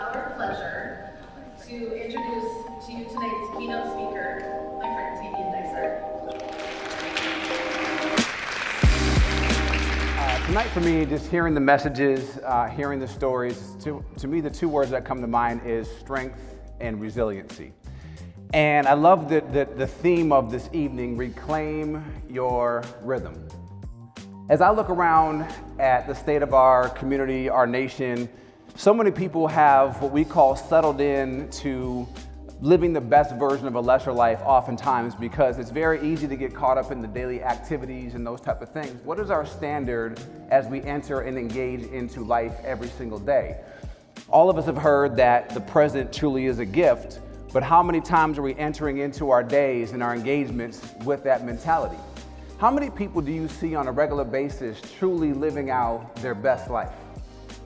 our pleasure to introduce to you tonight's keynote speaker, my friend Tamien Dysart. Tonight for me, just hearing the messages, hearing the stories, to me the two words that come to mind is strength and resiliency. And I love the theme of this evening, reclaim your rhythm. As I look around at the state of our community, our nation, so many people have what we call settled in to living the best version of a lesser life oftentimes because it's very easy to get caught up in the daily activities and those type of things. What is our standard as we enter and engage into life every single day? All of us have heard that the present truly is a gift, but how many times are we entering into our days and our engagements with that mentality? How many people do you see on a regular basis truly living out their best life?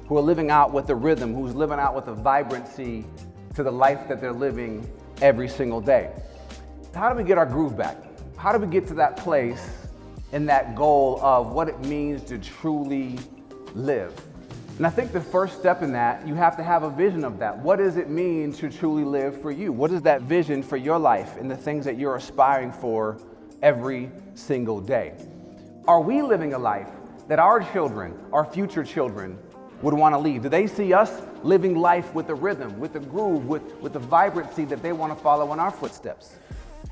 Who are living out with a rhythm, who's living out with a vibrancy to the life that they're living every single day? How do we get our groove back? How do we get to that place and that goal of what it means to truly live? And I think the first step in that, you have to have a vision of that. What does it mean to truly live for you? What is that vision for your life and the things that you're aspiring for every single day? Are we living a life that our children, our future children, would want to lead? Do they see us living life with a rhythm, with a groove, with the vibrancy that they want to follow in our footsteps?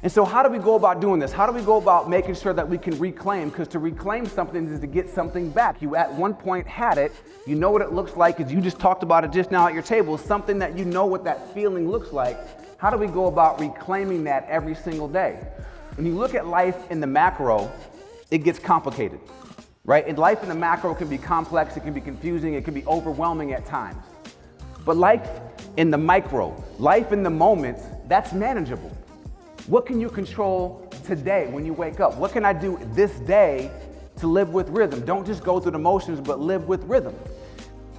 And so how do we go about doing this? How do we go about making sure that we can reclaim? Because to reclaim something is to get something back. You at one point had it, you know what it looks like, as you just talked about it just now at your table, something that you know what that feeling looks like. How do we go about reclaiming that every single day? When you look at life in the macro, it gets complicated, right? And life in the macro can be complex, it can be confusing, it can be overwhelming at times. But life in the micro, life in the moments, that's manageable. What can you control today when you wake up? What can I do this day to live with rhythm? Don't just go through the motions, but live with rhythm.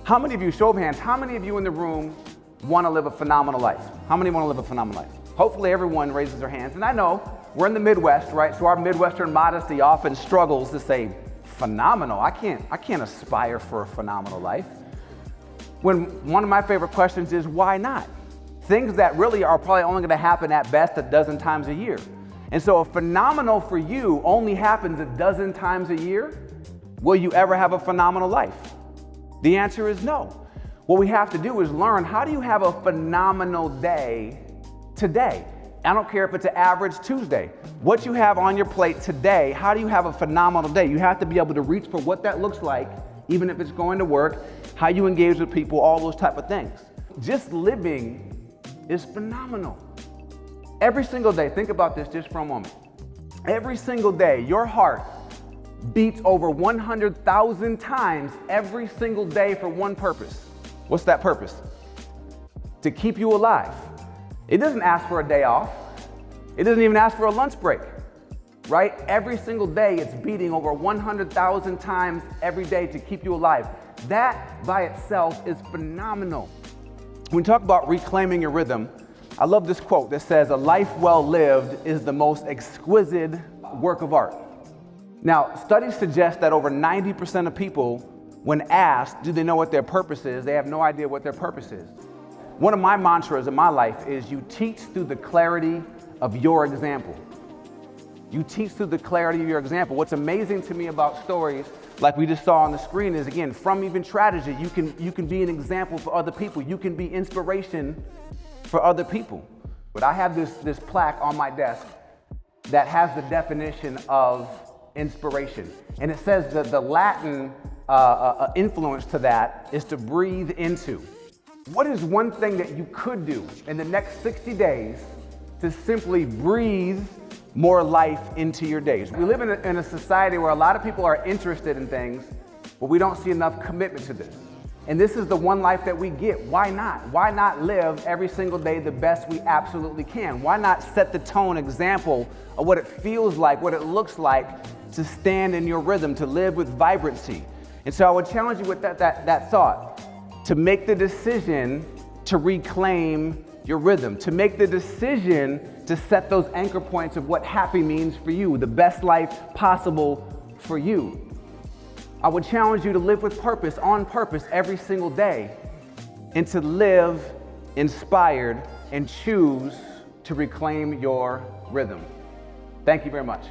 How many of you, show of hands, how many of you in the room want to live a phenomenal life? How many want to live a phenomenal life? Hopefully everyone raises their hands. And I know we're in the Midwest, right? So our Midwestern modesty often struggles to say, phenomenal. I can't aspire for a phenomenal life. When one of my favorite questions is, why not? Things that really are probably only going to happen at best a dozen times a year. And so if phenomenal for you only happens a dozen times a year, will you ever have a phenomenal life? The answer is no. What we have to do is learn, how do you have a phenomenal day today? I don't care if it's an average Tuesday. What you have on your plate today, how do you have a phenomenal day? You have to be able to reach for what that looks like, even if it's going to work, how you engage with people, all those type of things. Just living is phenomenal. Every single day, think about this just for a moment. Every single day, your heart beats over 100,000 times every single day for one purpose. What's that purpose? To keep you alive. It doesn't ask for a day off. It doesn't even ask for a lunch break, right? Every single day it's beating over 100,000 times every day to keep you alive. That by itself is phenomenal. When we talk about reclaiming your rhythm, I love this quote that says, "A life well lived is the most exquisite work of art." Now, studies suggest that over 90% of people, when asked, do they know what their purpose is, they have no idea what their purpose is. One of my mantras in my life is, you teach through the clarity of your example. You teach through the clarity of your example. What's amazing to me about stories like we just saw on the screen is, again, from even tragedy, you can be an example for other people. You can be inspiration for other people. But I have this plaque on my desk that has the definition of inspiration. And it says that the Latin influence to that is to breathe into. What is one thing that you could do in the next 60 days to simply breathe more life into your days? We live in a society where a lot of people are interested in things, but we don't see enough commitment to this. And this is the one life that we get. Why not? Why not live every single day the best we absolutely can? Why not set the tone example of what it feels like, what it looks like to stand in your rhythm, to live with vibrancy? And so I would challenge you with that thought, to make the decision to reclaim your rhythm, to make the decision to set those anchor points of what happy means for you, the best life possible for you. I would challenge you to live with purpose, on purpose, every single day. and to live inspired and choose to reclaim your rhythm. Thank you very much.